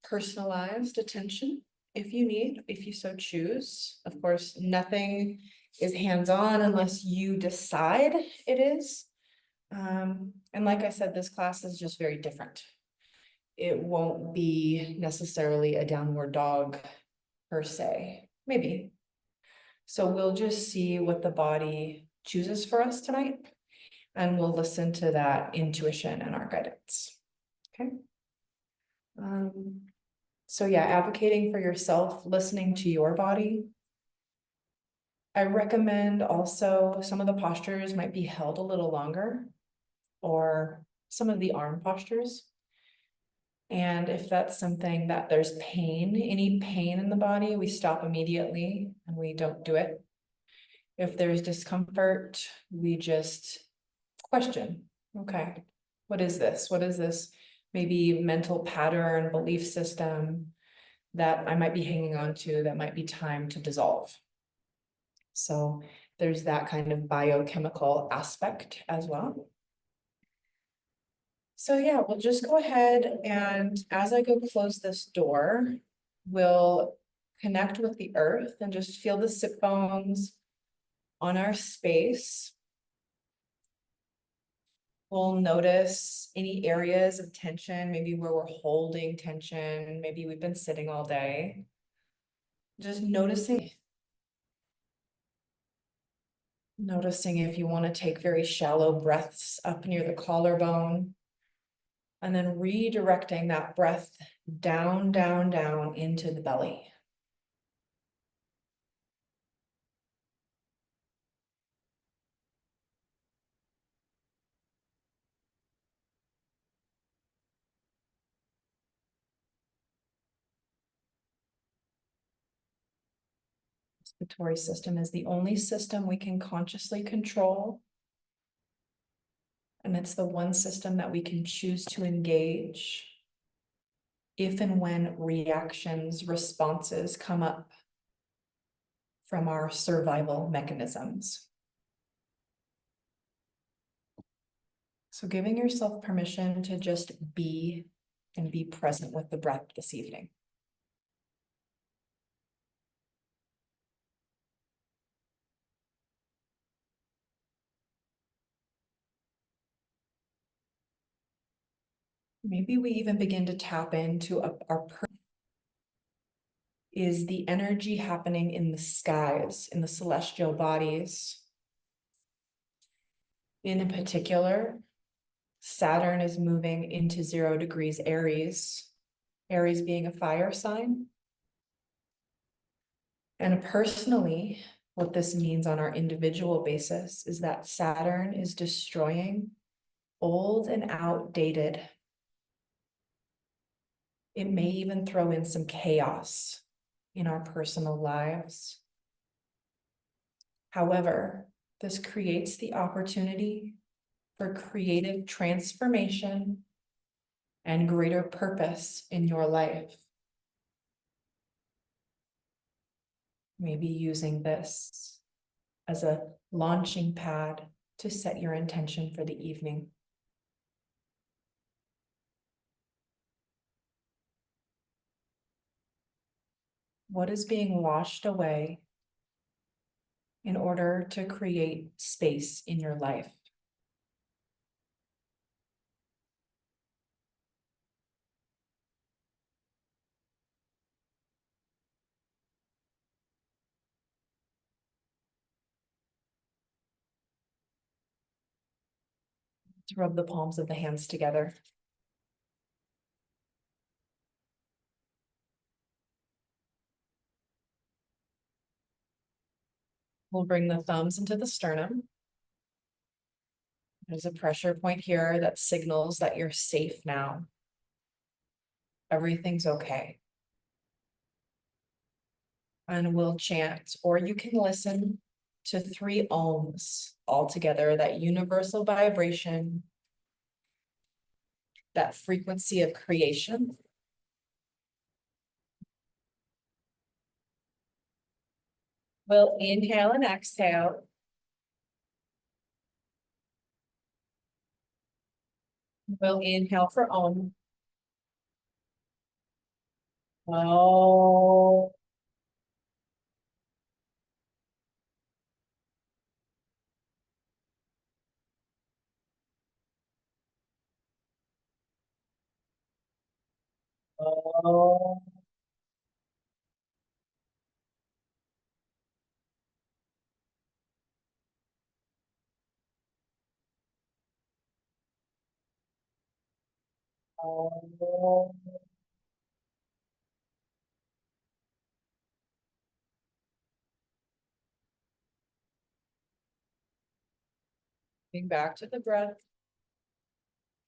personalized attention if you need, if you so choose. Of course, nothing is hands-on unless you decide it is. And like I said, this class is just very different. It won't be necessarily a downward dog per se, maybe. So we'll just see what the body chooses for us tonight, and we'll listen to that intuition and our guidance. Okay. So yeah, advocating for yourself, listening to your body. I recommend also some of the postures might be held a little longer, or some of the arm postures. And if that's something that there's pain, any pain in the body, we stop immediately and we don't do it. If there's discomfort, we just question, okay, what is this? What is this? Maybe mental pattern, belief system that I might be hanging on to that might be time to dissolve. So there's that kind of biochemical aspect as well. So yeah, we'll just go ahead, and as I go close this door, we'll connect with the earth and just feel the sit bones on our space. We'll notice any areas of tension, maybe where we're holding tension, maybe we've been sitting all day. Just noticing if you want to take very shallow breaths up near the collarbone, and then redirecting that breath down, down, down into the belly. The respiratory system is the only system we can consciously control. And it's the one system that we can choose to engage if and when reactions, responses come up from our survival mechanisms. So giving yourself permission to just be and be present with the breath this evening. Maybe we even begin to tap into our is the energy happening in the skies, in the celestial bodies. In particular, Saturn is moving into 0 degrees Aries, Aries being a fire sign. And personally, what this means on our individual basis is that Saturn is destroying old and outdated. It may even throw in some chaos in our personal lives. However, this creates the opportunity for creative transformation and greater purpose in your life. Maybe using this as a launching pad to set your intention for the evening. What is being washed away in order to create space in your life? To rub the palms of the hands together. We'll bring the thumbs into the sternum. There's a pressure point here that signals that you're safe now. Everything's okay. And we'll chant, or you can listen to 3 ohms all together, that universal vibration, that frequency of creation. We'll inhale and exhale. We'll inhale for Om. Oh. Oh. Oh. Getting back to the breath.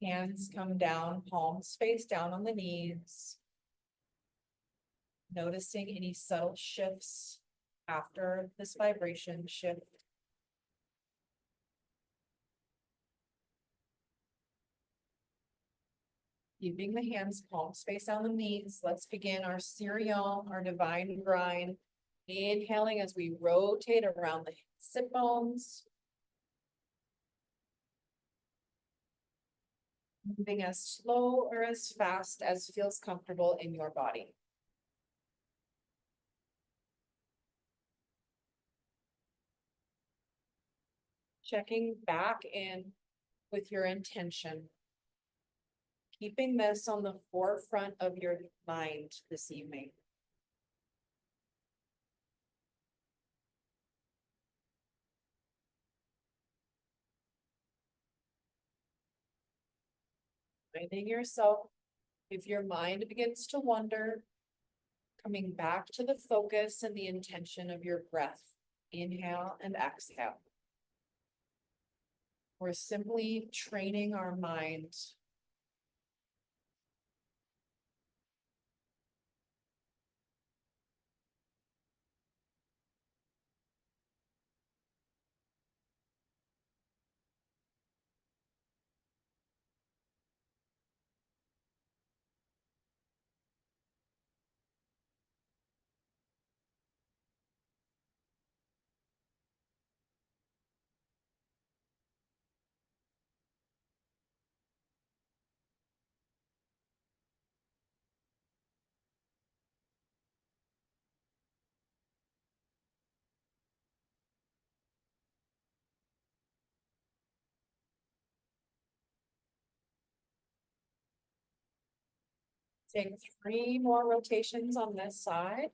Hands come down, palms face down on the knees. Noticing any subtle shifts after this vibration shift. Keeping the hands palms face down the knees. Let's begin our Sirion, our divine grind. Inhaling as we rotate around the sit bones. Moving as slow or as fast as feels comfortable in your body. Checking back in with your intention. Keeping this on the forefront of your mind this evening. Finding yourself, if your mind begins to wander, coming back to the focus and the intention of your breath. Inhale and exhale. We're simply training our mind. Take 3 more rotations on this side.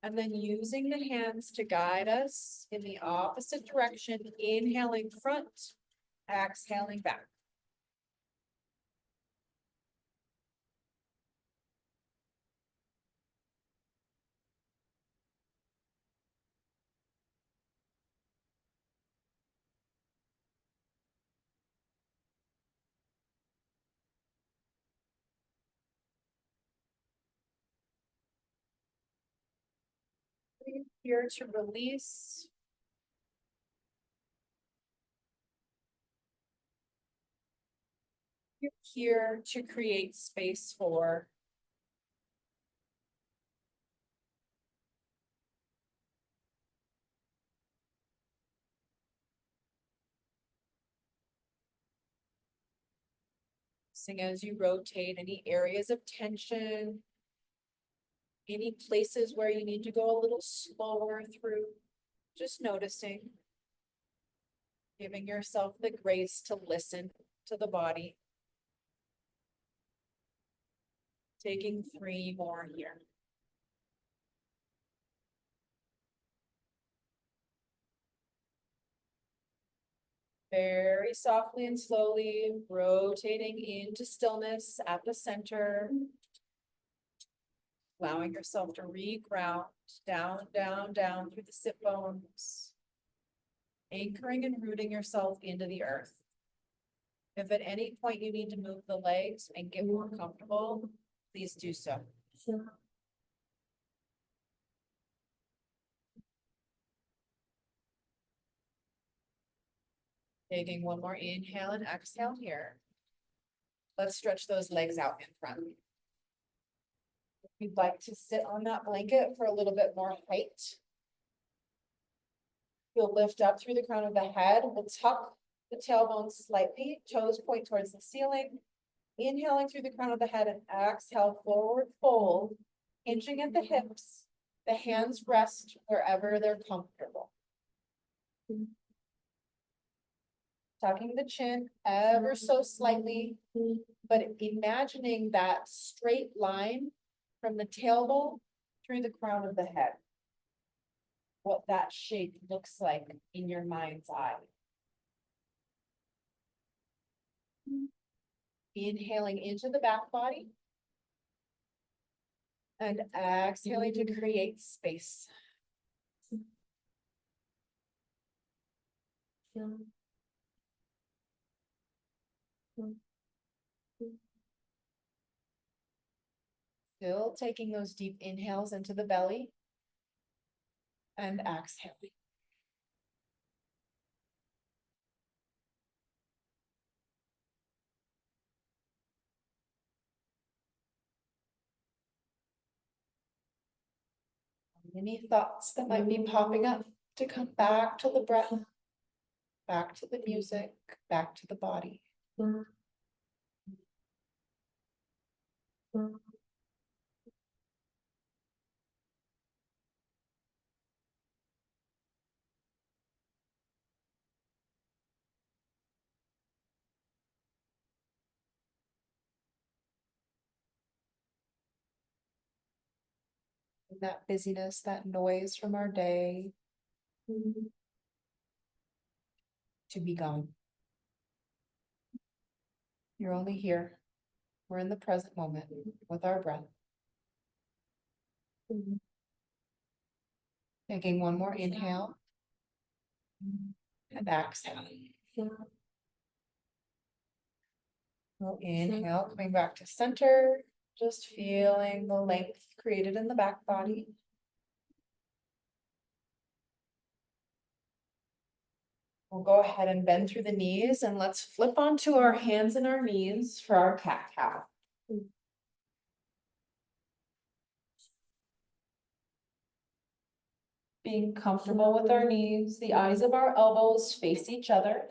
And then using the hands to guide us in the opposite direction, inhaling front, exhaling back. Here to release. You're here to create space for. Sing as you rotate any areas of tension, any places where you need to go a little slower through, just noticing, giving yourself the grace to listen to the body. Taking 3 more here. Very softly and slowly rotating into stillness at the center. Allowing yourself to reground down, down, down through the sit bones. Anchoring and rooting yourself into the earth. If at any point you need to move the legs and get more comfortable, please do so. Sure. Taking 1 more inhale and exhale here. Let's stretch those legs out in front. If you'd like to sit on that blanket for a little bit more height, you'll lift up through the crown of the head. We'll tuck the tailbone slightly, toes point towards the ceiling. Inhaling through the crown of the head and exhale, forward fold, hinging at the hips. The hands rest wherever they're comfortable. Tucking the chin ever so slightly, but imagining that straight line from the tailbone through the crown of the head. What that shape looks like in your mind's eye. Inhaling into the back body. And exhaling to create space. Still taking those deep inhales into the belly. And exhaling. Any thoughts that might be popping up to come back to the breath, back to the music, back to the body. And that busyness, that noise from our day to be gone. You're only here. We're in the present moment with our breath. Taking one more inhale and exhale. We'll inhale, coming back to center, just feeling the length created in the back body. We'll go ahead and bend through the knees and let's flip onto our hands and our knees for our cat-cow. Being comfortable with our knees, the eyes of our elbows face each other,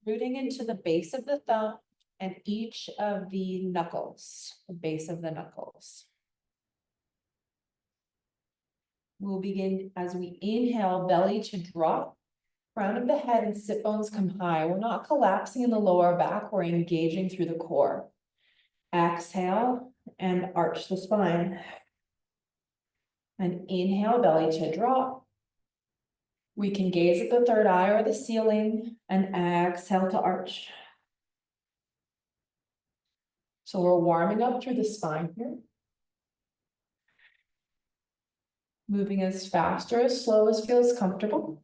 rooting into the base of the thumb and each of the knuckles, the base of the knuckles. We'll begin as we inhale, belly to drop, crown of the head and sit bones come high. We're not collapsing in the lower back, we're engaging through the core. Exhale and arch the spine. And inhale, belly to drop. We can gaze at the third eye or the ceiling and exhale to arch. So we're warming up through the spine here. Moving as fast or as slow as feels comfortable.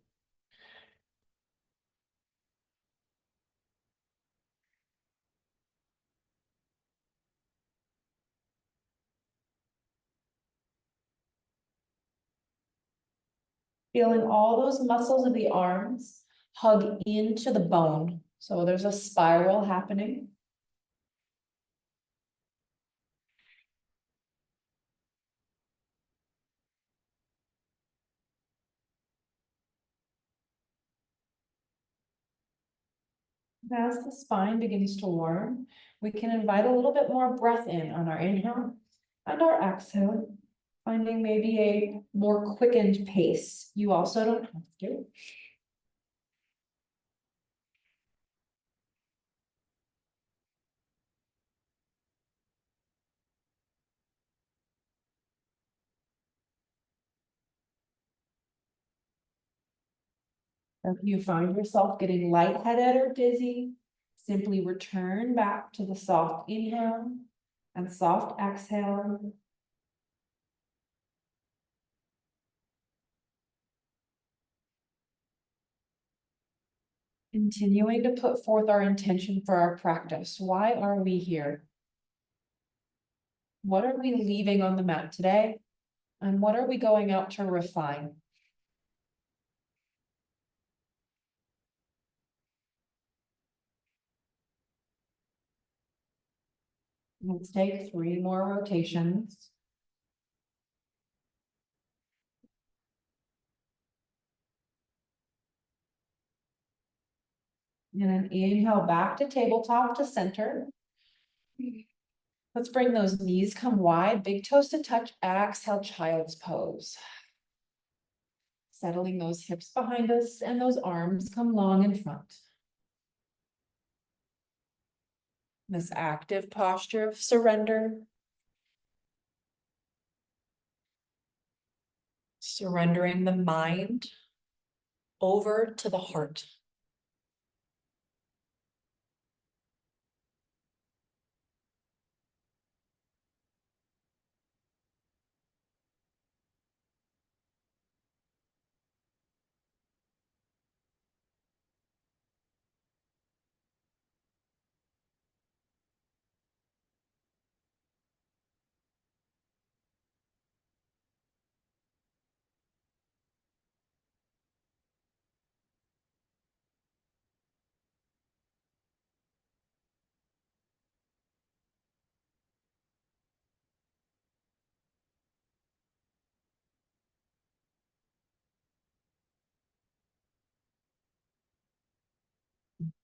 Feeling all those muscles of the arms hug into the bone. So there's a spiral happening. As the spine begins to warm, we can invite a little bit more breath in on our inhale and our exhale, finding maybe a more quickened pace. You also don't have to. If you find yourself getting lightheaded or dizzy, simply return back to the soft inhale and soft exhale. Continuing to put forth our intention for our practice. Why are we here? What are we leaving on the mat today? And what are we going out to refine? Let's take 3 more rotations. And then inhale back to tabletop to center. Let's bring those knees come wide, big toes to touch, exhale, child's pose. Settling those hips behind us and those arms come long in front. This active posture of surrender. Surrendering the mind over to the heart.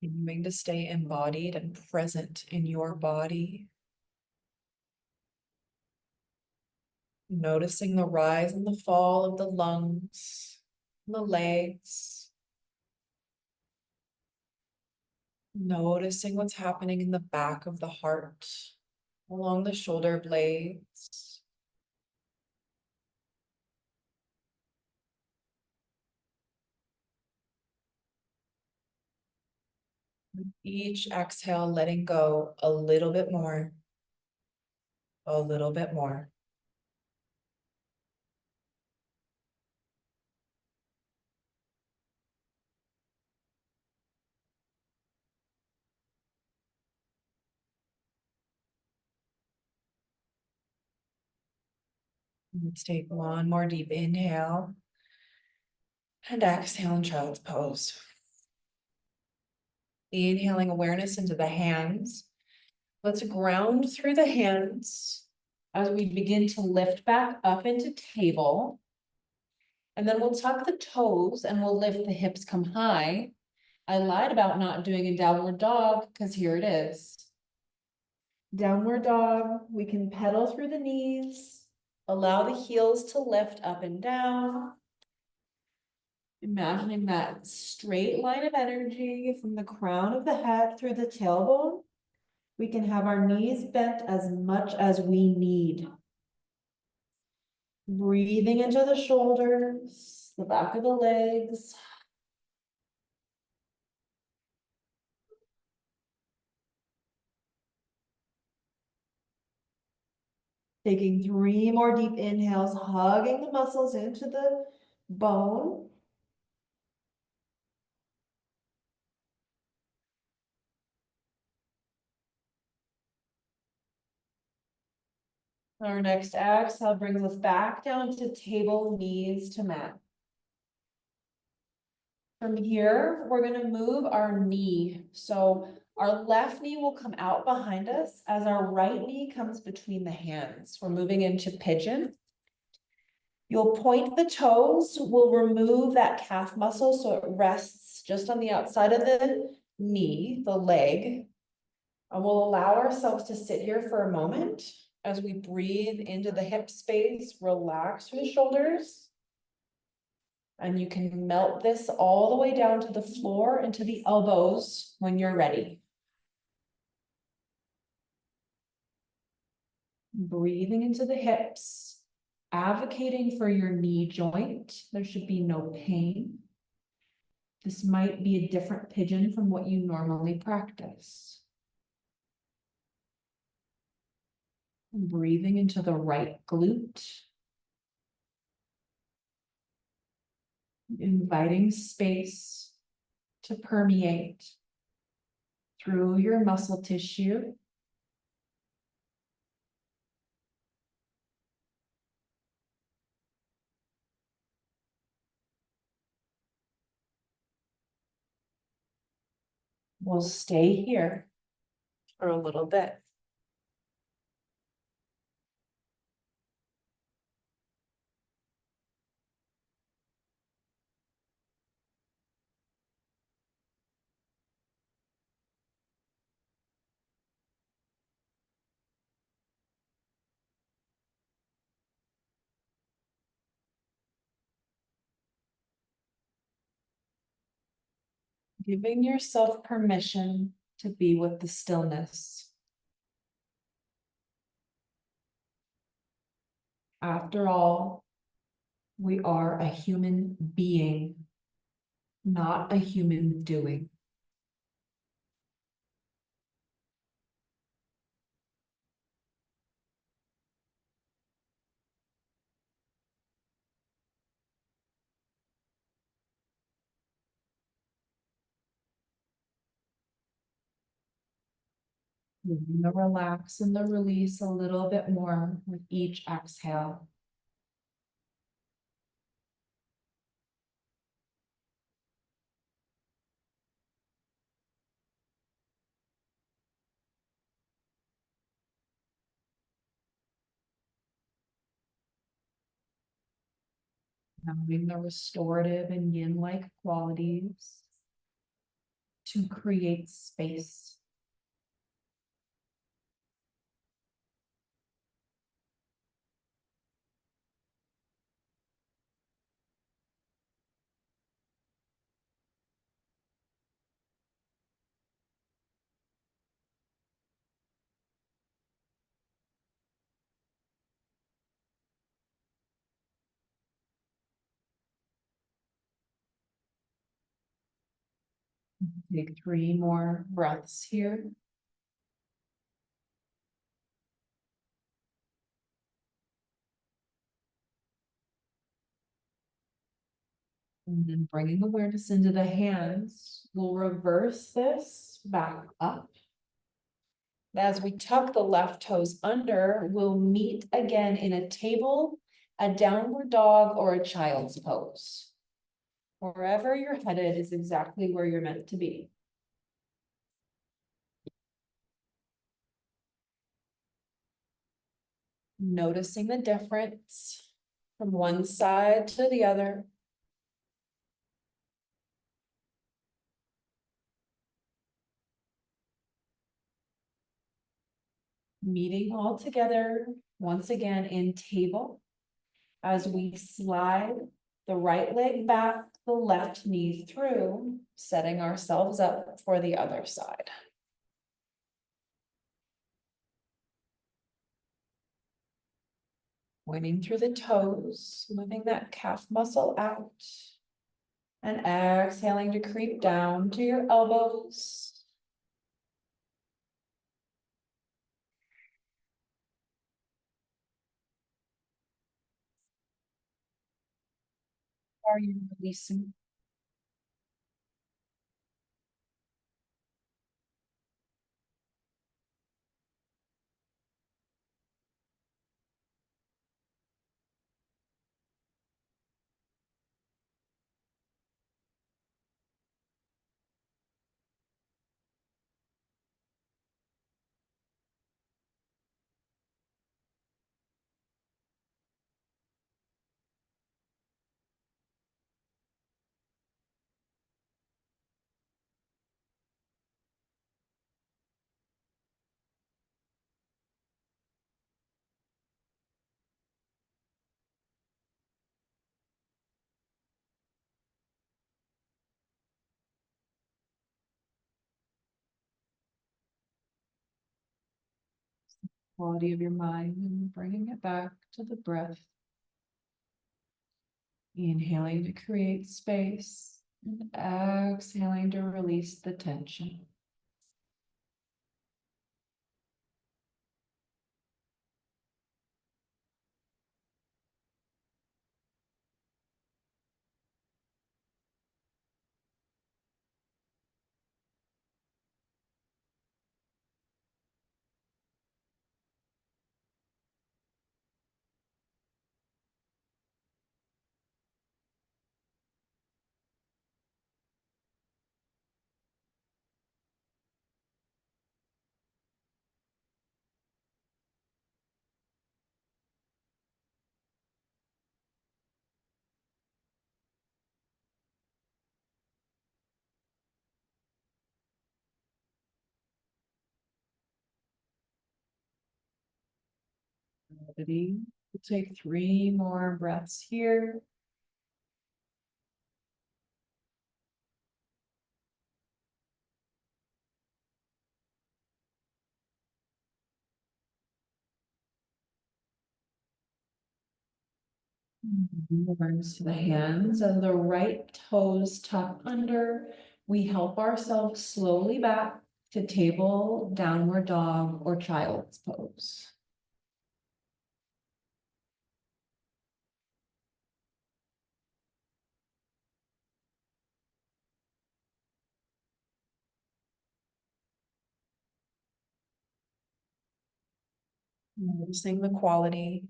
Continuing to stay embodied and present in your body. Noticing the rise and the fall of the lungs, the legs. Noticing what's happening in the back of the heart, along the shoulder blades. Each exhale, letting go a little bit more, a little bit more. Let's take one more deep inhale and exhale in child's pose. Inhaling awareness into the hands. Let's ground through the hands as we begin to lift back up into table. And then we'll tuck the toes and we'll lift the hips come high. I lied about not doing a downward dog because here it is. Downward dog, we can pedal through the knees, allow the heels to lift up and down. Imagining that straight line of energy from the crown of the head through the tailbone. We can have our knees bent as much as we need. Breathing into the shoulders, the back of the legs. Taking 3 more deep inhales, hugging the muscles into the bone. Our next exhale brings us back down to table, knees to mat. From here, we're going to move our knee. So our left knee will come out behind us as our right knee comes between the hands. We're moving into pigeon. You'll point the toes, we'll remove that calf muscle so it rests just on the outside of the knee, the leg. And we'll allow ourselves to sit here for a moment as we breathe into the hip space, relax through the shoulders. And you can melt this all the way down to the floor and to the elbows when you're ready. Breathing into the hips, advocating for your knee joint. There should be no pain. This might be a different pigeon from what you normally practice. Breathing into the right glute. Inviting space to permeate through your muscle tissue. We'll stay here for a little bit. Giving yourself permission to be with the stillness. After all, we are a human being, not a human doing. The relax and the release a little bit more with each exhale. Having the restorative and yin-like qualities to create space. Take 3 more breaths here. And then bringing awareness into the hands, we'll reverse this back up. As we tuck the left toes under, we'll meet again in a table, a downward dog, or a child's pose. Wherever you're headed is exactly where you're meant to be. Noticing the difference from one side to the other. Meeting all together once again in table as we slide the right leg back, the left knee through, setting ourselves up for the other side. Pointing through the toes, moving that calf muscle out. And exhaling to creep down to your elbows. Are you releasing? Quality of your mind and bringing it back to the breath. Inhaling to create space and exhaling to release the tension. We'll take 3 more breaths here. Arms to the hands and the right toes tuck under. We help ourselves slowly back to table, downward dog, or child's pose. Noticing the quality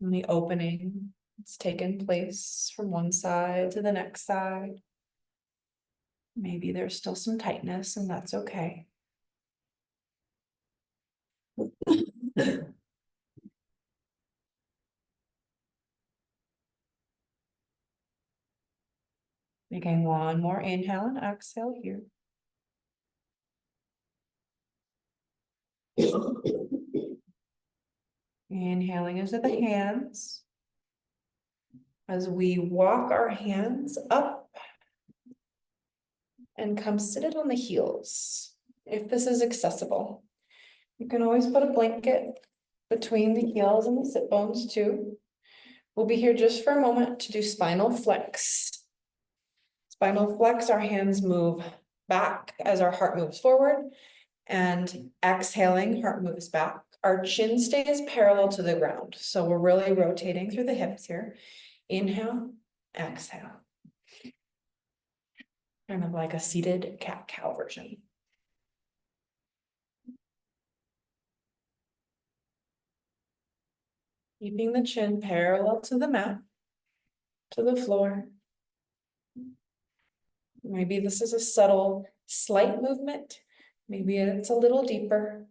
and the opening. It's taken place from one side to the next side. Maybe there's still some tightness, and that's okay. Making one more inhale and exhale here. Inhaling into the hands. As we walk our hands up and come sit it on the heels, if this is accessible. You can always put a blanket between the heels and the sit bones too. We'll be here just for a moment to do spinal flex. Spinal flex, our hands move back as our heart moves forward, and exhaling, heart moves back. Our chin stays parallel to the ground, so we're really rotating through the hips here. Inhale, exhale. Kind of like a seated cat-cow version. Keeping the chin parallel to the mat, to the floor. Maybe this is a subtle, slight movement. Maybe it's a little deeper.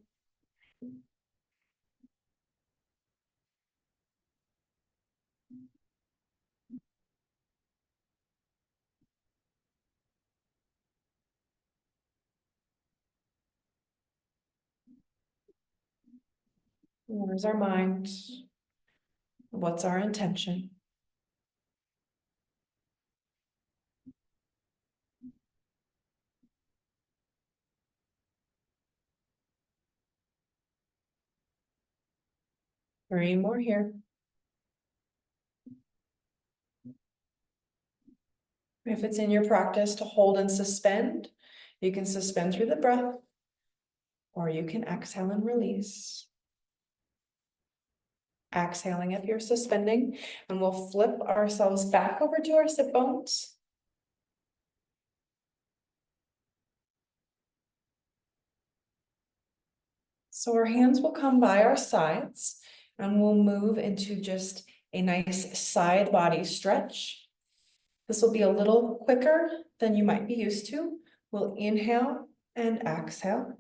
Where's our mind? What's our intention? Three more here. If it's in your practice to hold and suspend, you can suspend through the breath, or you can exhale and release. Exhaling if you're suspending, and we'll flip ourselves back over to our sit bones. So our hands will come by our sides, and we'll move into just a nice side body stretch. This will be a little quicker than you might be used to. We'll inhale and exhale,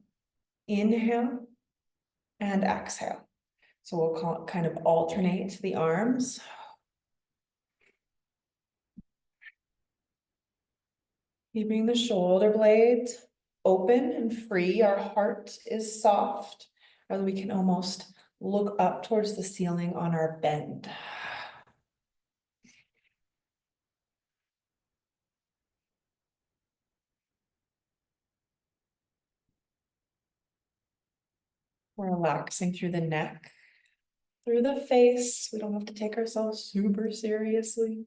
inhale and exhale. So we'll kind of alternate the arms. Keeping the shoulder blades open and free. Our heart is soft, or we can almost look up towards the ceiling on our bend. We're relaxing through the neck, through the face. We don't have to take ourselves super seriously.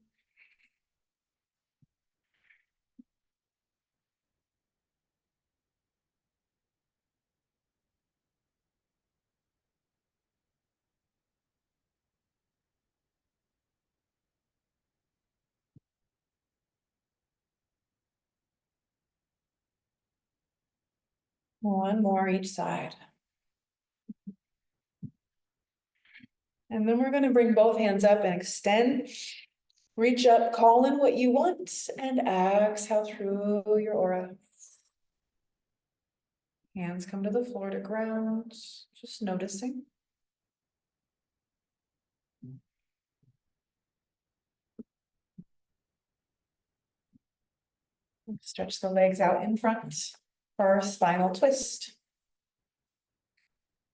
One more each side. And then we're going to bring both hands up and extend. Reach up, call in what you want, and exhale through your aura. Hands come to the floor to ground, just noticing. Stretch the legs out in front for our spinal twist.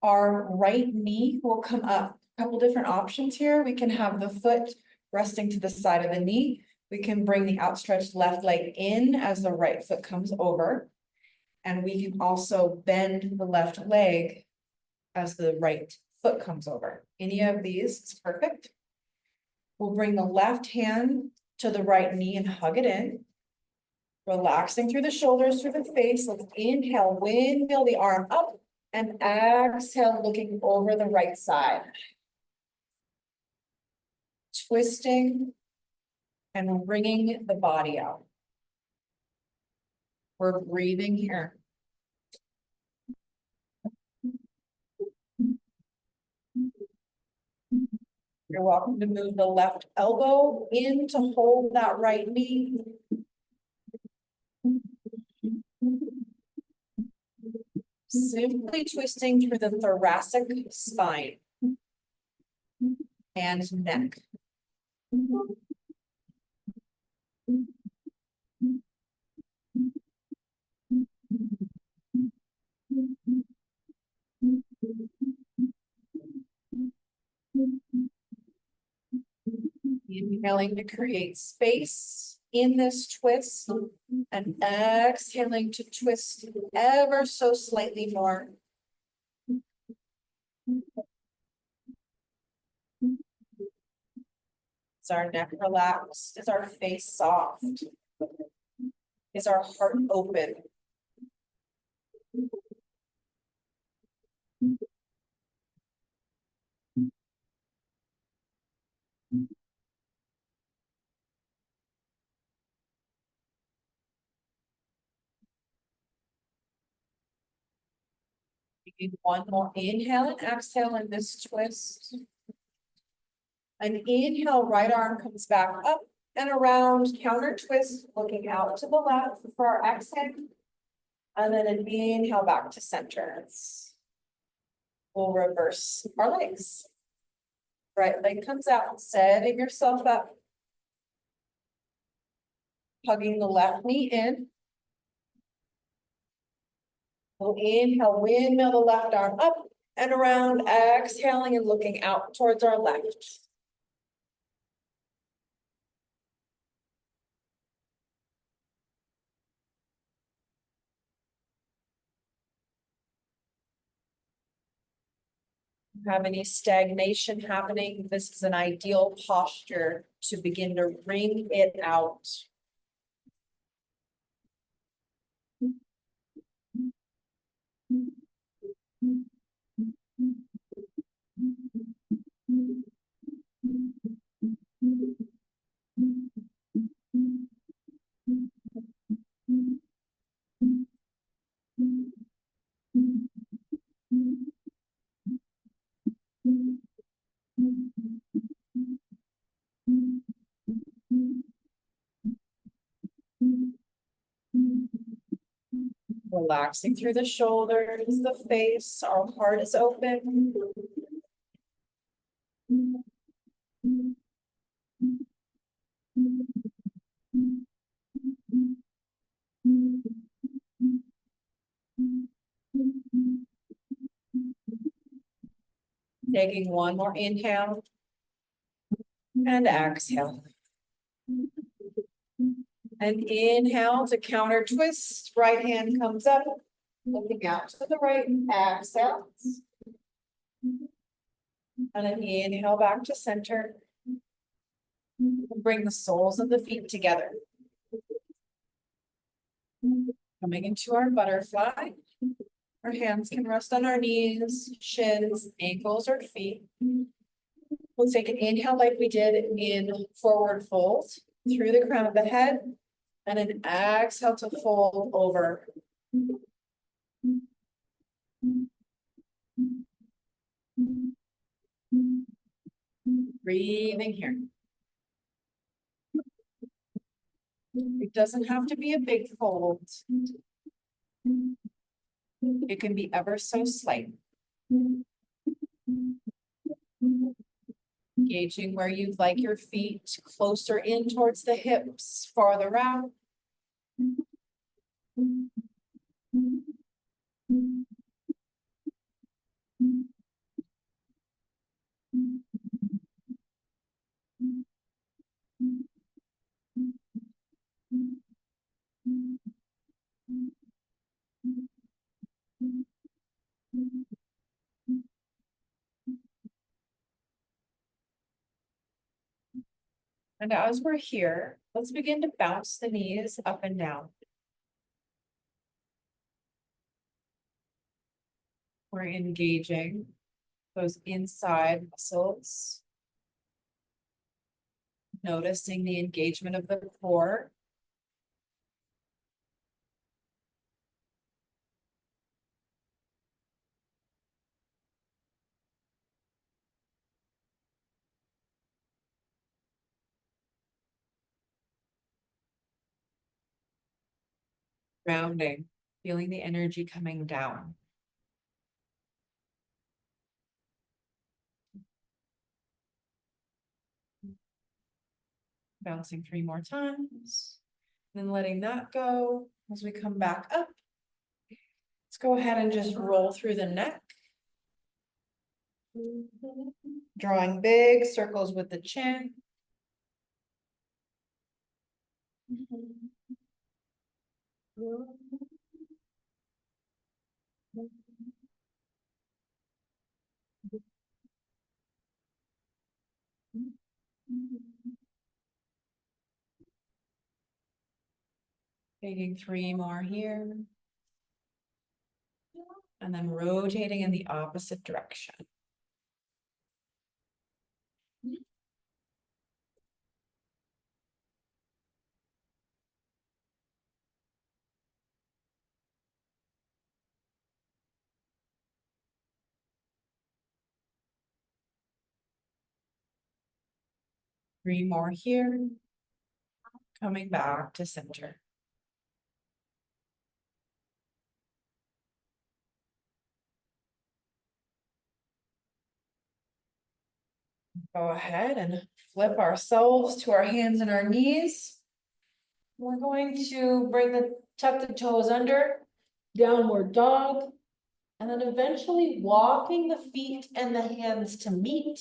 Our right knee will come up. A couple different options here. We can have the foot resting to the side of the knee. We can bring the outstretched left leg in as the right foot comes over. And we can also bend the left leg as the right foot comes over. Any of these is perfect. We'll bring the left hand to the right knee and hug it in. Relaxing through the shoulders, through the face. Let's inhale, windmill the arm up, and exhale, looking over the right side. Twisting and wringing the body out. We're breathing here. You're welcome to move the left elbow in to hold that right knee. Simply twisting through the thoracic spine and neck. Inhaling to create space in this twist and exhaling to twist ever so slightly more. Is our neck relaxed? Is our face soft? Is our heart open? You need one more inhale and exhale in this twist. An inhale, right arm comes back up and around, counter twist, looking out to the left for our exhale. And then an inhale back to center. We'll reverse our legs. Right leg comes out, setting yourself up. Hugging the left knee in. We'll inhale, windmill the left arm up and around, exhaling and looking out towards our left. Have any stagnation happening, this is an ideal posture to begin to wring it out. Relaxing through the shoulders, the face, our heart is open. Taking one more inhale and exhale. And inhale to counter twist, right hand comes up, looking out to the right, exhale. And then inhale back to center. Bring the soles of the feet together. Coming into our butterfly. Our hands can rest on our knees, shins, ankles, or feet. We'll take an inhale like we did in forward fold through the crown of the head. And an exhale to fold over. Breathing here. It doesn't have to be a big fold. It can be ever so slight. Gauging where you'd like your feet closer in towards the hips, farther out. And as we're here, let's begin to bounce the knees up and down. We're engaging those inside muscles. Noticing the engagement of the core. Grounding, feeling the energy coming down. Bouncing 3 more times, then letting that go as we come back up. Let's go ahead and just roll through the neck. Drawing big circles with the chin. Taking 3 more here. And then rotating in the opposite direction. Three more here. Coming back to center. Go ahead and flip ourselves to our hands and our knees. We're going to tuck the toes under, downward dog, and then eventually walking the feet and the hands to meet.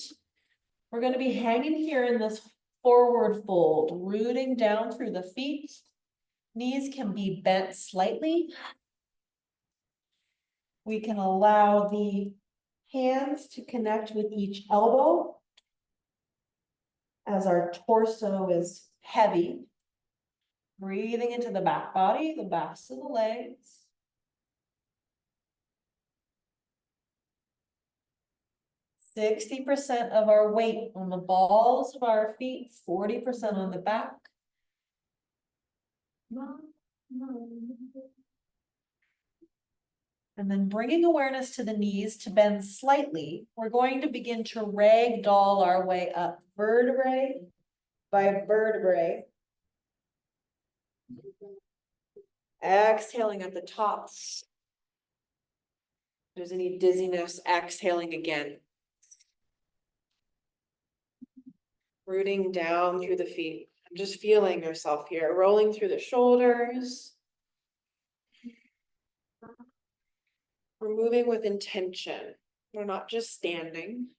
We're going to be hanging here in this forward fold, rooting down through the feet. Knees can be bent slightly. We can allow the hands to connect with each elbow as our torso is heavy. Breathing into the back body, the backs of the legs. %60 of our weight on the balls of our feet, 40% on the back. And then bringing awareness to the knees to bend slightly, we're going to begin to ragdoll our way up, vertebrae by vertebrae. Exhaling at the top. If there's any dizziness, exhaling again. Rooting down through the feet. I'm just feeling yourself here, rolling through the shoulders. We're moving with intention. We're not just standing.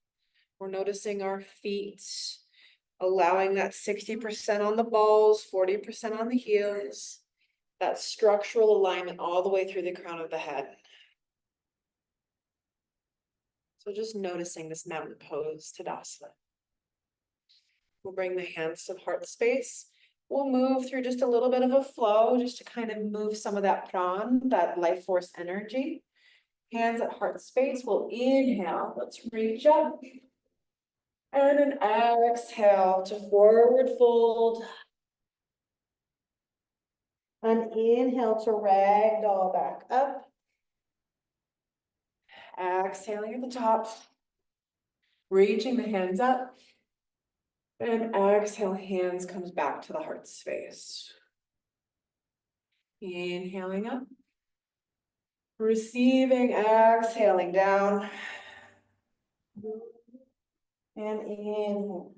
We're noticing our feet, allowing that 60% on the balls, 40% on the heels. That structural alignment all the way through the crown of the head. So just noticing this mountain pose, Tadasana. We'll bring the hands to heart space. We'll move through just a little bit of a flow, just to kind of move some of that pran, that life force energy. Hands at heart space. We'll inhale. Let's reach up. And an exhale to forward fold. An inhale to ragdoll back up. Exhaling at the top. Reaching the hands up. And exhale, hands comes back to the heart space. Inhaling up. Receiving, exhaling down. And inhale.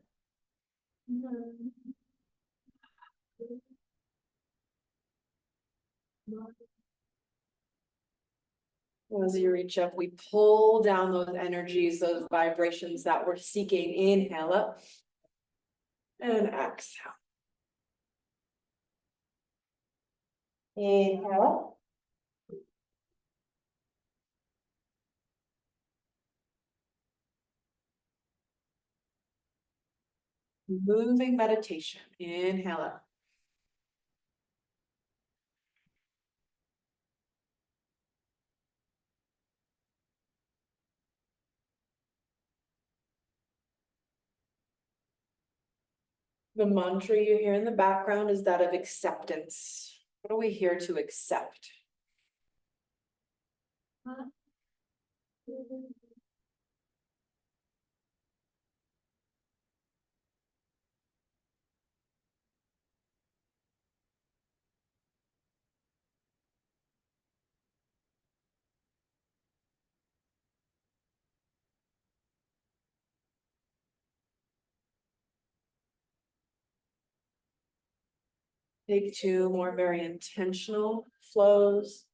As you reach up, we pull down those energies, those vibrations that we're seeking. Inhale up. And exhale. Inhale. Moving meditation. Inhale up. The mantra you hear in the background is that of acceptance. What are we here to accept? Take two more very intentional flows.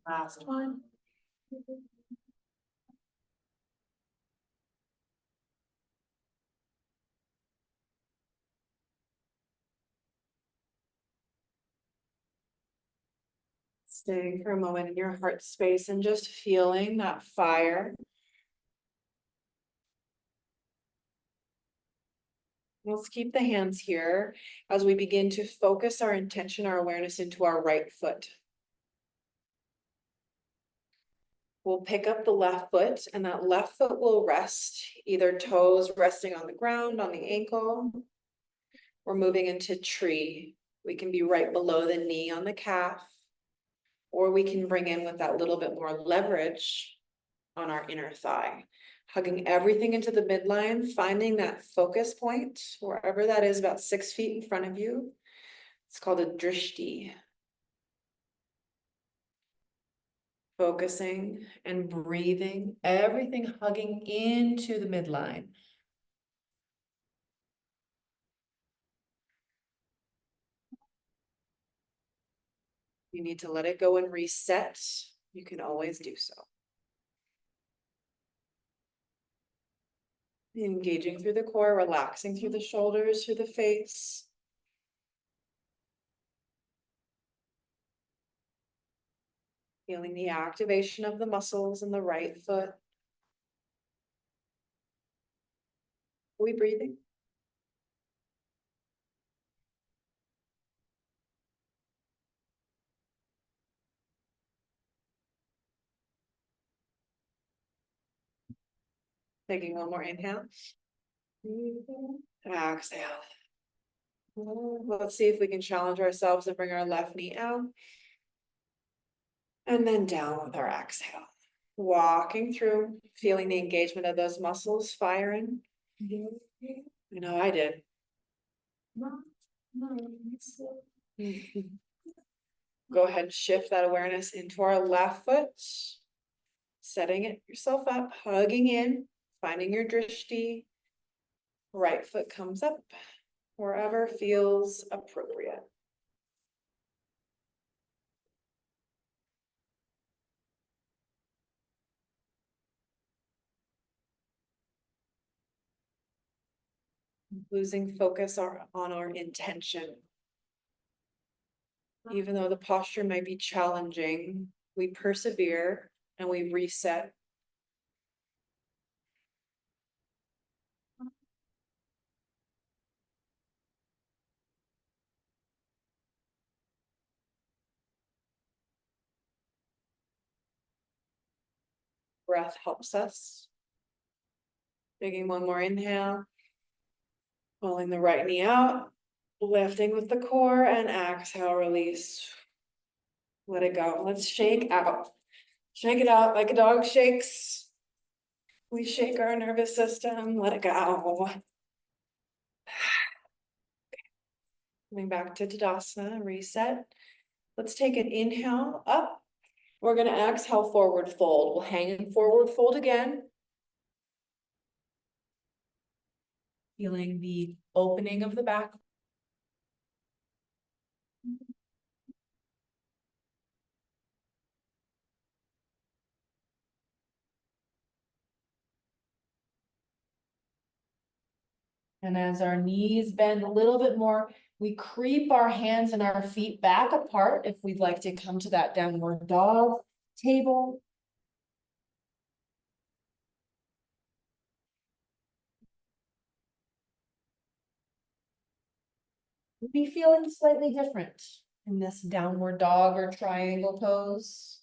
Last one. Staying for a moment in your heart space and just feeling that fire. Let's keep the hands here as we begin to focus our intention, our awareness into our right foot. We'll pick up the left foot and that left foot will rest, either toes resting on the ground, on the ankle. We're moving into tree. We can be right below the knee on the calf, or we can bring in with that little bit more leverage on our inner thigh. Hugging everything into the midline, finding that focus point, wherever that is, about 6 feet in front of you. It's called a drishti. Focusing and breathing, everything hugging into the midline. You need to let it go and reset. You can always do so. Engaging through the core, relaxing through the shoulders, through the face. Feeling the activation of the muscles in the right foot. Are we breathing? Taking one more inhale. Exhale. Let's see if we can challenge ourselves and bring our left knee out. And then down with our exhale. Walking through, feeling the engagement of those muscles firing. You know, I did. Go ahead and shift that awareness into our left foot. Setting it yourself up, hugging in, finding your drishti. Right foot comes up, wherever feels appropriate. Losing focus on our intention. Even though the posture might be challenging, we persevere and we reset. Breath helps us. Taking one more inhale. Pulling the right knee out. Lifting with the core and exhale, release. Let it go. Let's shake out. Shake it out like a dog shakes. We shake our nervous system. Let it go. Coming back to Tadasana, reset. Let's take an inhale up. We're going to exhale, forward fold. We'll hang in forward fold again. Feeling the opening of the back. And as our knees bend a little bit more, we creep our hands and our feet back apart if we'd like to come to that downward dog table. We'll be feeling slightly different in this downward dog or triangle pose.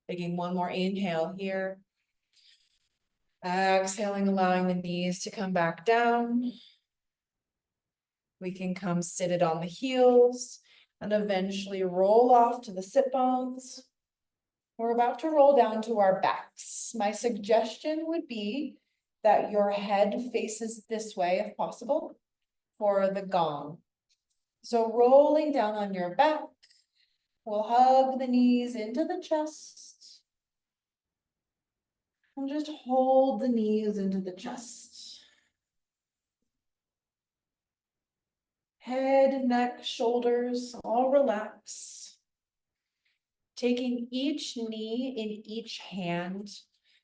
Taking one more inhale here. Exhaling, allowing the knees to come back down. We can come seated on the heels and eventually roll off to the sit bones. We're about to roll down to our backs. My suggestion would be that your head faces this way if possible for the gong. So rolling down on your back, we'll hug the knees into the chest. And just hold the knees into the chest. Head, neck, shoulders, all relax. Taking each knee in each hand,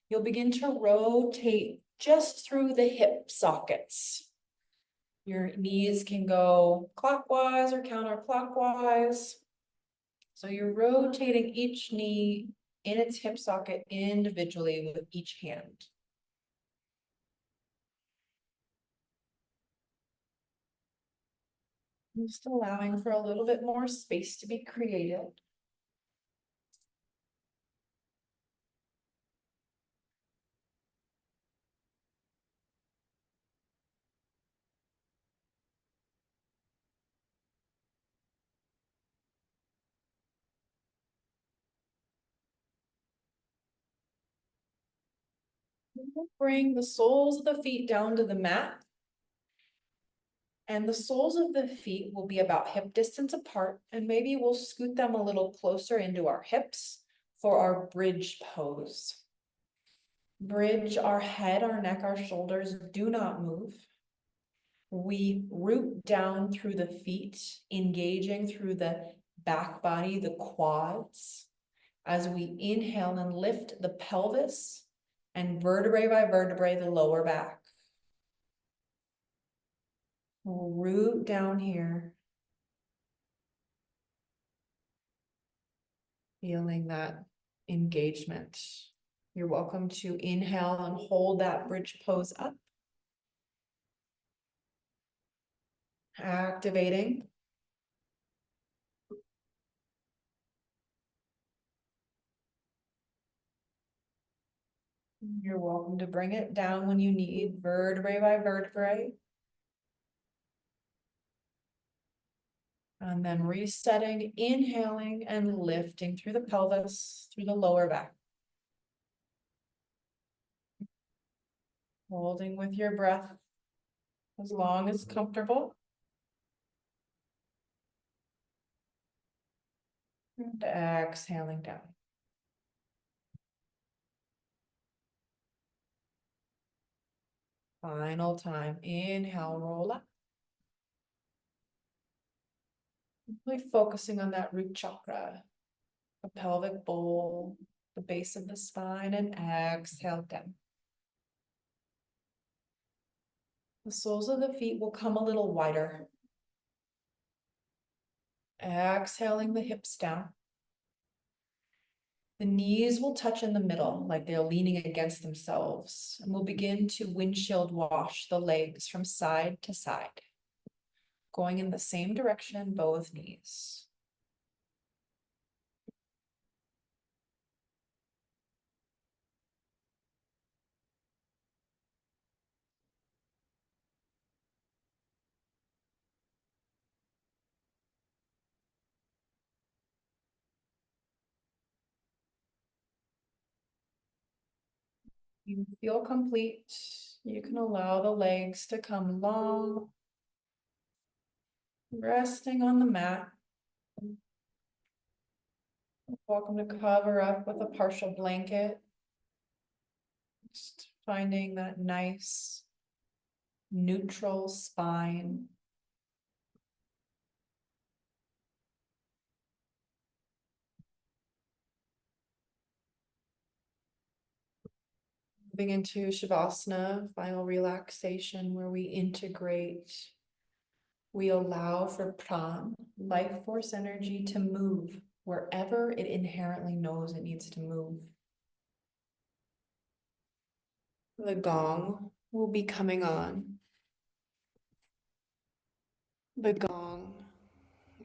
you'll begin to rotate just through the hip sockets. Your knees can go clockwise or counterclockwise. So you're rotating each knee in its hip socket individually with each hand. Just allowing for a little bit more space to be created. Bring the soles of the feet down to the mat. And the soles of the feet will be about hip distance apart, and maybe we'll scoot them a little closer into our hips for our bridge pose. Bridge, our head, our neck, our shoulders do not move. We root down through the feet, engaging through the back body, the quads, as we inhale and lift the pelvis and vertebrae by vertebrae, the lower back. We'll root down here. Feeling that engagement. You're welcome to inhale and hold that bridge pose up. Activating. You're welcome to bring it down when you need, vertebrae by vertebrae. And then resetting, inhaling and lifting through the pelvis, through the lower back. Holding with your breath as long as comfortable. And exhaling down. Final time. Inhale, roll up. Really focusing on that root chakra, the pelvic bowl, the base of the spine, and exhale down. The soles of the feet will come a little wider. Exhaling the hips down. The knees will touch in the middle, like they're leaning against themselves, and we'll begin to windshield wash the legs from side to side, going in the same direction, both knees. You feel complete. You can allow the legs to come long, resting on the mat. Welcome to cover up with a partial blanket. Just finding that nice, neutral spine. Moving into Shavasana, final relaxation, where we integrate, we allow for pran, life force energy, to move wherever it inherently knows it needs to move. The gong will be coming on. The gong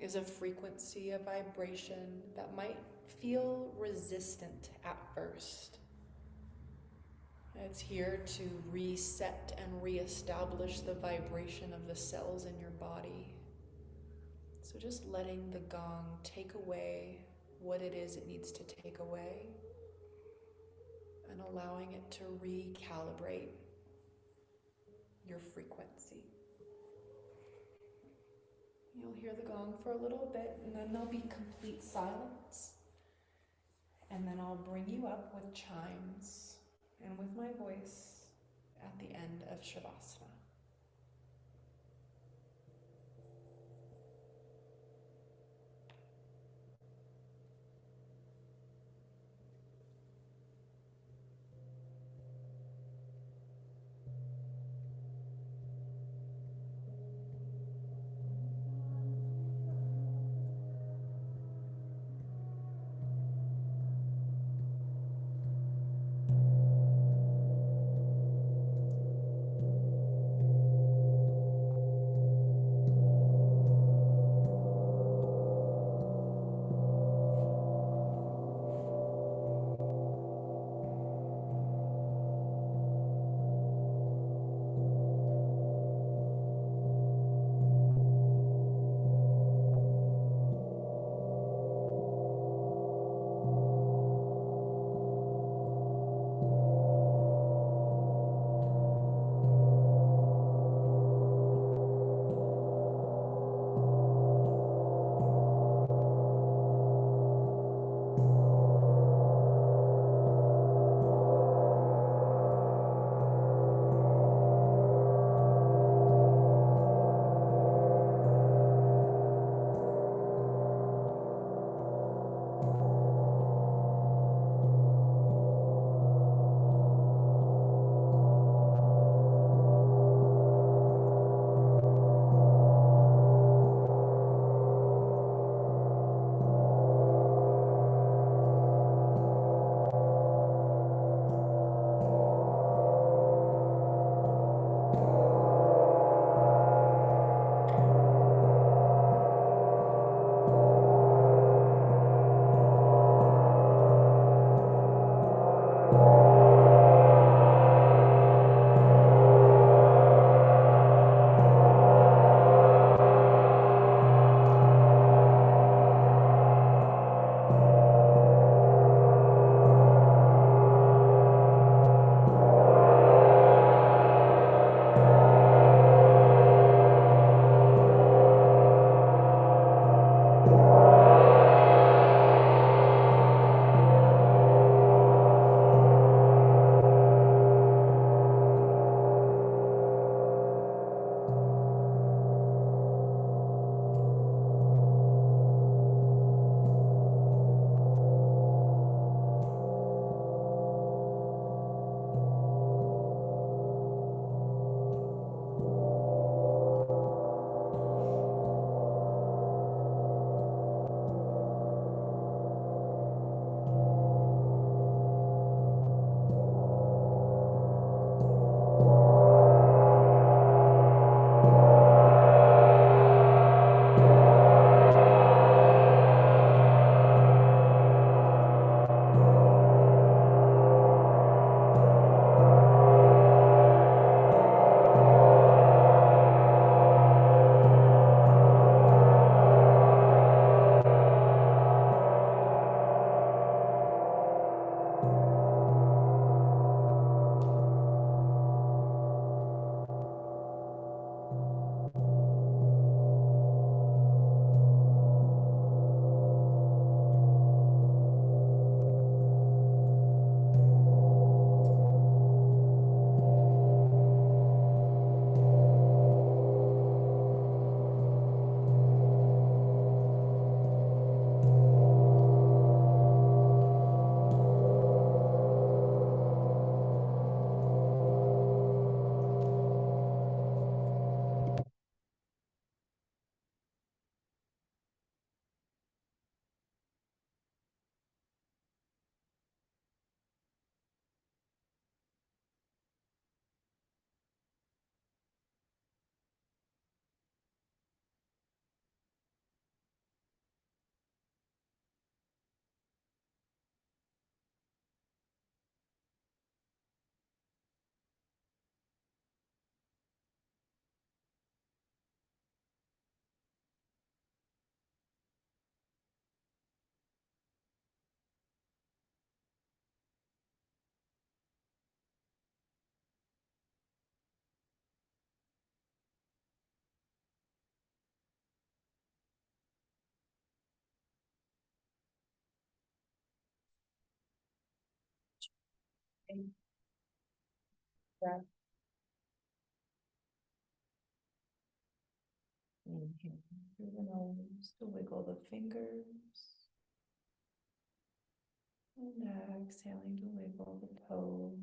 is a frequency, a vibration that might feel resistant at first. It's here to reset and reestablish the vibration of the cells in your body. So just letting the gong take away what it is it needs to take away, and allowing it to recalibrate your frequency. You'll hear the gong for a little bit, and then there'll be complete silence. And then I'll bring you up with chimes and with my voice at the end of Shavasana. Breath. Inhale through the nose to wiggle the fingers. And exhaling to wiggle the toes.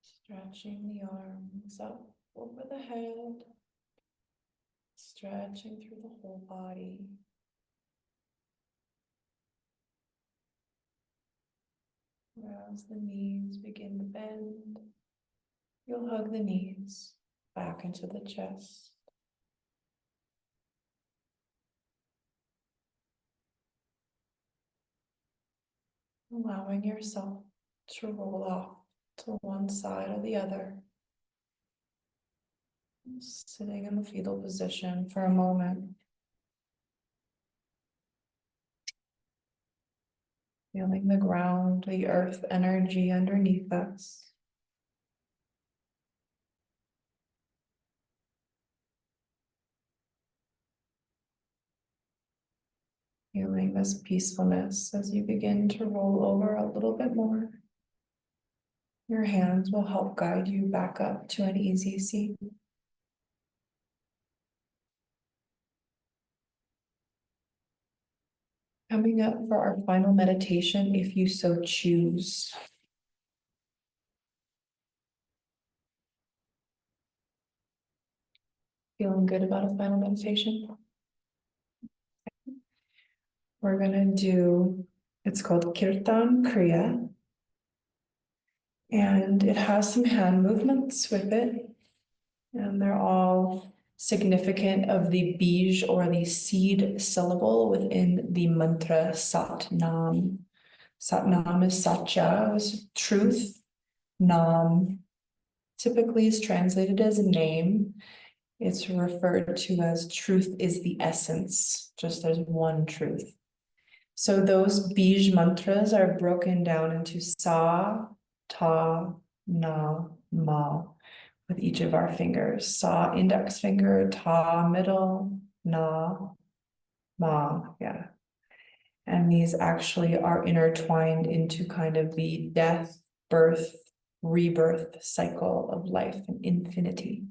Stretching the arms up over the head. Stretching through the whole body. As the knees begin to bend, you'll hug the knees back into the chest. Allowing yourself to roll off to one side or the other. Sitting in the fetal position for a moment. Feeling the ground, the earth energy underneath us. Feeling this peacefulness as you begin to roll over a little bit more. Your hands will help guide you back up to an easy seat. Coming up for our final meditation, if you so choose. Feeling good about a final meditation? We're gonna do, it's called Kirtan Kriya. And it has some hand movements with it. And they're all significant of the bij or the seed syllable within the mantra Sat Nam. Sat Nam is Satya, is truth. Nam typically is translated as a name. It's referred to as truth is the essence, just there's one truth. So those bij mantras are broken down into Sa, Ta, Na, Ma, with each of our fingers. Sa, index finger, Ta, middle, Na, Ma, yeah. And these actually are intertwined into kind of the death, birth, rebirth cycle of life and infinity.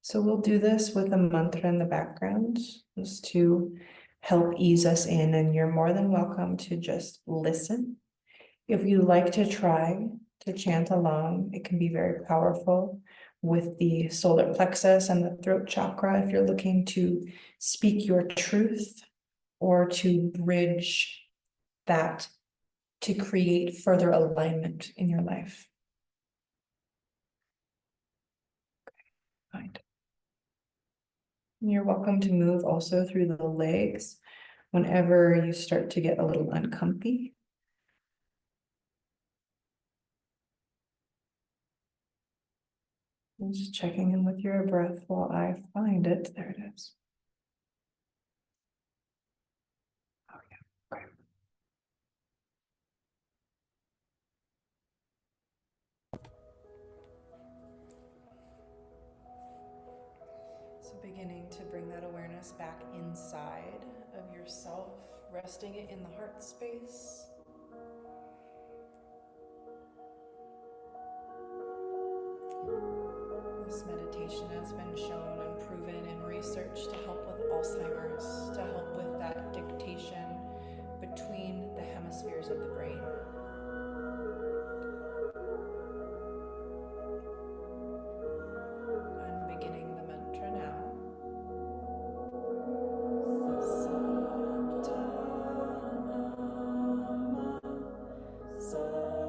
So we'll do this with a mantra in the background, just to help ease us in, and you're more than welcome to just listen. If you like to try to chant along, it can be very powerful with the solar plexus and the throat chakra if you're looking to speak your truth or to bridge that to create further alignment in your life. Fine. You're welcome to move also through the legs whenever you start to get a little uncomfy. I'm just checking in with your breath while I find it. There it is. Oh yeah, okay. So beginning to bring that awareness back inside of yourself, resting it in the heart space. This meditation has been shown and proven in research to help with Alzheimer's, to help with that dictation between the hemispheres of the brain. I'm beginning the mantra now. Sata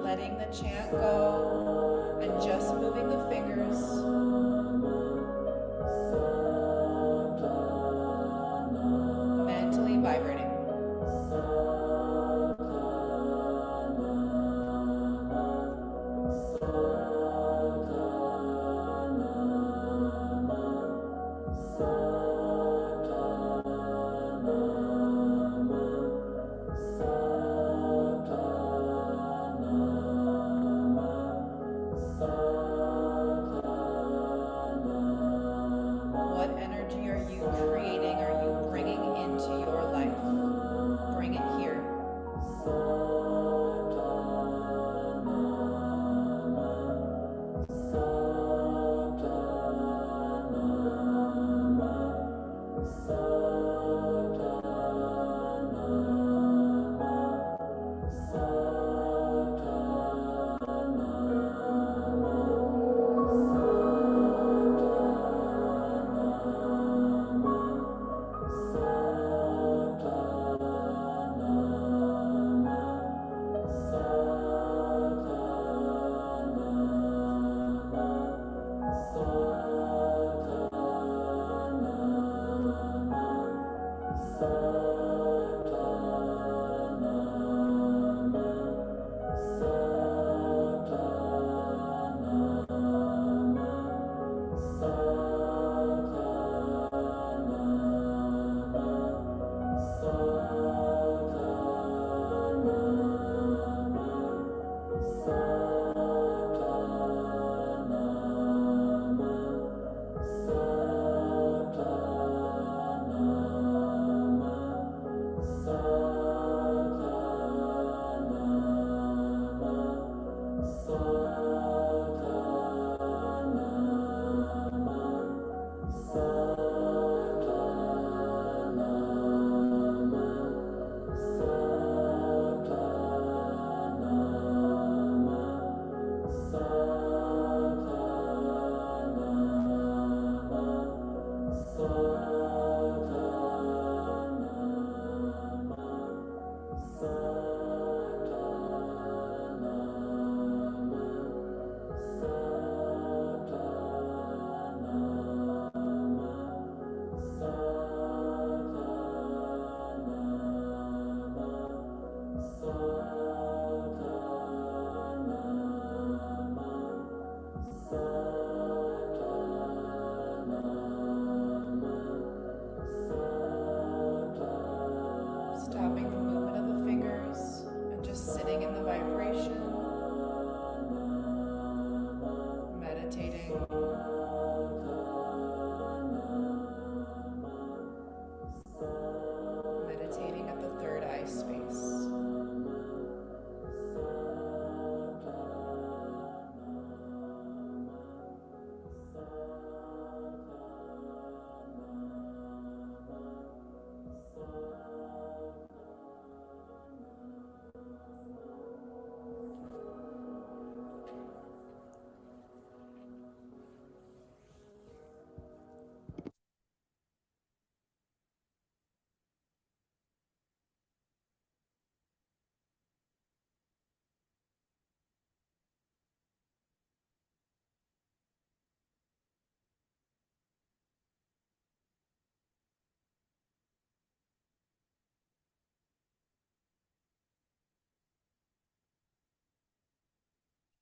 Letting the chant go and just moving the fingers. Mentally vibrating.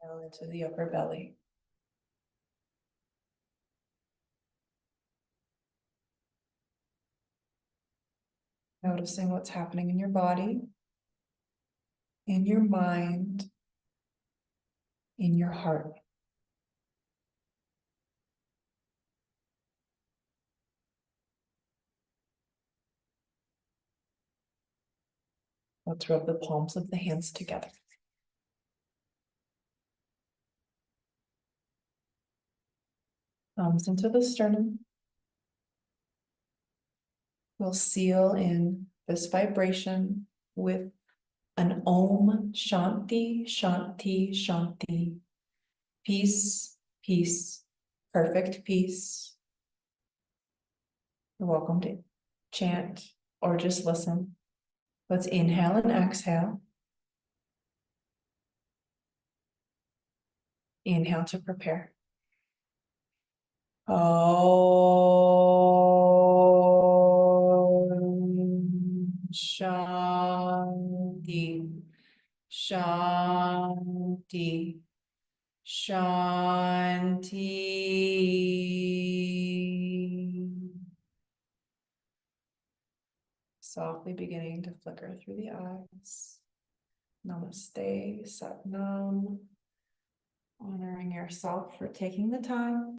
Down into the upper belly. Noticing what's happening in your body, in your mind, in your heart. Let's rub the palms of the hands together. Thumbs into the sternum. We'll seal in this vibration with an Om Shanti, Shanti, Shanti. Peace, peace, perfect peace. You're welcome to chant or just listen. Let's inhale and exhale. Inhale to prepare. Om Shanti, Shanti, Shanti. Softly beginning to flicker through the eyes. Namaste, Sat Nam. Honoring yourself for taking the time.